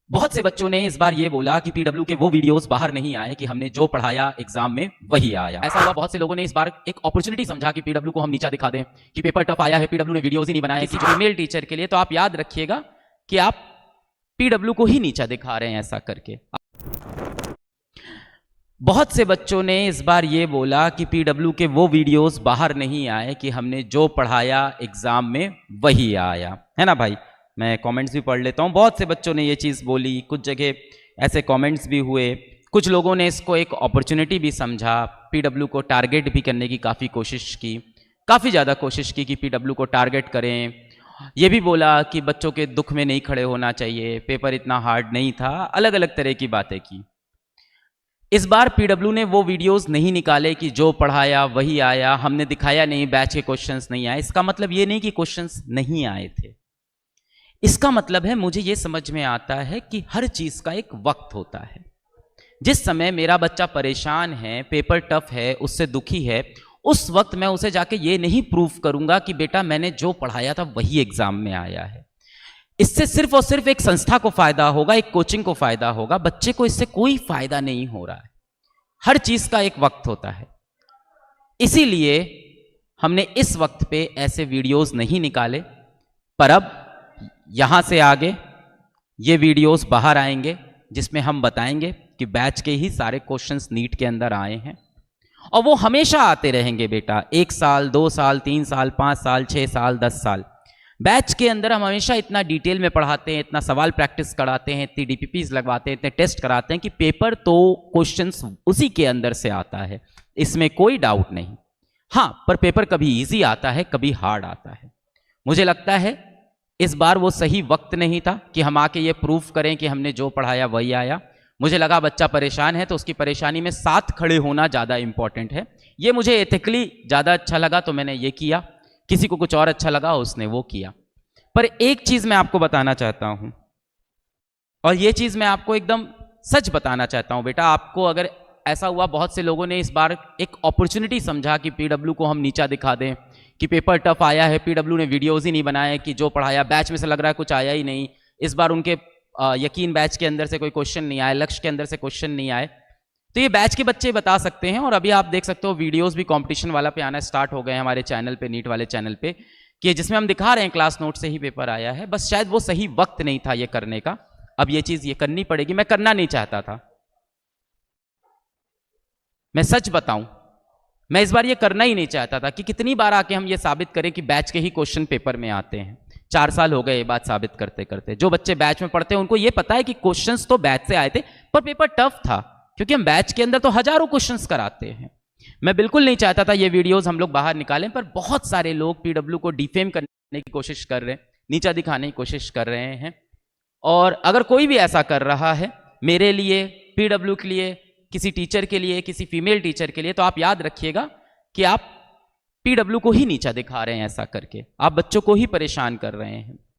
बहुत से बच्चों ने इस बार ये बोला कि पीडब्ल्यू के वो वीडियोस बाहर नहीं आए कि हमने जो पढ़ाया एग्जाम में वही आया। ऐसा हुआ, बहुत से लोगों ने इस बार एक अपॉर्चुनिटी समझा कि पीडब्ल्यू को हम नीचा दिखा दें कि पेपर टफ आया है, पीडब्ल्यू ने वीडियोस ही नहीं बनाए कि फीमेल टीचर के लिए। तो आप याद रखिएगा कि आप पीडब्ल्यू को ही नीचा दिखा रहे हैं ऐसा करके। बहुत से बच्चों ने इस बार ये बोला कि पीडब्ल्यू के वो वीडियोस बाहर नहीं आए कि हमने जो पढ़ाया एग्जाम में वही आया, है ना भाई। मैं कमेंट्स भी पढ़ लेता हूँ। बहुत से बच्चों ने ये चीज़ बोली, कुछ जगह ऐसे कमेंट्स भी हुए, कुछ लोगों ने इसको एक अपॉर्चुनिटी भी समझा, पीडब्ल्यू को टारगेट भी करने की काफ़ी कोशिश की, काफ़ी ज़्यादा कोशिश की कि पीडब्ल्यू को टारगेट करें। ये भी बोला कि बच्चों के दुख में नहीं खड़े होना चाहिए, पेपर इतना हार्ड नहीं था, अलग अलग तरह की बातें की। इस बार पीडब्ल्यू ने वो वीडियोस नहीं निकाले कि जो पढ़ाया वही आया, हमने दिखाया नहीं बैच के क्वेश्चंस नहीं आए। इसका मतलब ये नहीं कि क्वेश्चंस नहीं आए थे, इसका मतलब है मुझे ये समझ में आता है कि हर चीज का एक वक्त होता है। जिस समय मेरा बच्चा परेशान है, पेपर टफ है, उससे दुखी है, उस वक्त मैं उसे जाके ये नहीं प्रूव करूंगा कि बेटा मैंने जो पढ़ाया था वही एग्जाम में आया है। इससे सिर्फ और सिर्फ एक संस्था को फायदा होगा, एक कोचिंग को फायदा होगा, बच्चे को इससे कोई फायदा नहीं हो रहा है। हर चीज का एक वक्त होता है, इसीलिए हमने इस वक्त पे ऐसे वीडियोस नहीं निकाले। पर अब यहां से आगे ये वीडियोस बाहर आएंगे जिसमें हम बताएंगे कि बैच के ही सारे क्वेश्चंस नीट के अंदर आए हैं, और वो हमेशा आते रहेंगे बेटा। 1 साल, 2 साल, 3 साल, 5 साल, 6 साल, 10 साल बैच के अंदर हम हमेशा इतना डिटेल में पढ़ाते हैं, इतना सवाल प्रैक्टिस कराते हैं, इतनी डीपीपीज लगवाते हैं, इतने टेस्ट कराते हैं कि पेपर तो क्वेश्चंस उसी के अंदर से आता है, इसमें कोई डाउट नहीं। हाँ, पर पेपर कभी इजी आता है, कभी हार्ड आता है। मुझे लगता है इस बार वो सही वक्त नहीं था कि हम आके ये प्रूफ करें कि हमने जो पढ़ाया वही आया। मुझे लगा बच्चा परेशान है तो उसकी परेशानी में साथ खड़े होना ज़्यादा इंपॉर्टेंट है। ये मुझे एथिकली ज़्यादा अच्छा लगा तो मैंने ये किया, किसी को कुछ और अच्छा लगा उसने वो किया। पर एक चीज़ मैं आपको बताना चाहता हूँ, और ये चीज़ मैं आपको एकदम सच बताना चाहता हूँ बेटा। आपको अगर ऐसा हुआ, बहुत से लोगों ने इस बार एक अपॉर्चुनिटी समझा कि पीडब्ल्यू को हम नीचा दिखा दें कि पेपर टफ आया है, पीडब्ल्यू ने वीडियोस ही नहीं बनाए कि जो पढ़ाया बैच में से लग रहा है कुछ आया ही नहीं। इस बार उनके यकीन बैच के अंदर से कोई क्वेश्चन नहीं आए, लक्ष्य के अंदर से क्वेश्चन नहीं आए। तो ये बैच के बच्चे बता सकते हैं, और अभी आप देख सकते हो वीडियोस भी कंपटीशन वाला पे आना स्टार्ट हो गए हैं हमारे चैनल पे, नीट वाले चैनल पे, कि जिसमें हम दिखा रहे हैं क्लास नोट से ही पेपर आया है। बस शायद वो सही वक्त नहीं था ये करने का। अब ये चीज ये करनी पड़ेगी। मैं करना नहीं चाहता था, मैं सच बताऊं, मैं इस बार ये करना ही नहीं चाहता था कि कितनी बार आके हम ये साबित करें कि बैच के ही क्वेश्चन पेपर में आते हैं। 4 साल हो गए ये बात साबित करते करते। जो बच्चे बैच में पढ़ते हैं उनको ये पता है कि क्वेश्चंस तो बैच से आए थे, पर पेपर टफ था, क्योंकि हम बैच के अंदर तो हजारों क्वेश्चंस कराते हैं। मैं बिल्कुल नहीं चाहता था ये वीडियोस हम लोग बाहर निकालें, पर बहुत सारे लोग पीडब्ल्यू को डिफेम करने की कोशिश कर रहे हैं, नीचा दिखाने की कोशिश कर रहे हैं। और अगर कोई भी ऐसा कर रहा है मेरे लिए, पीडब्ल्यू के लिए, किसी टीचर के लिए, किसी फीमेल टीचर के लिए, तो आप याद रखिएगा कि आप पीडब्ल्यू को ही नीचा दिखा रहे हैं ऐसा करके, आप बच्चों को ही परेशान कर रहे हैं।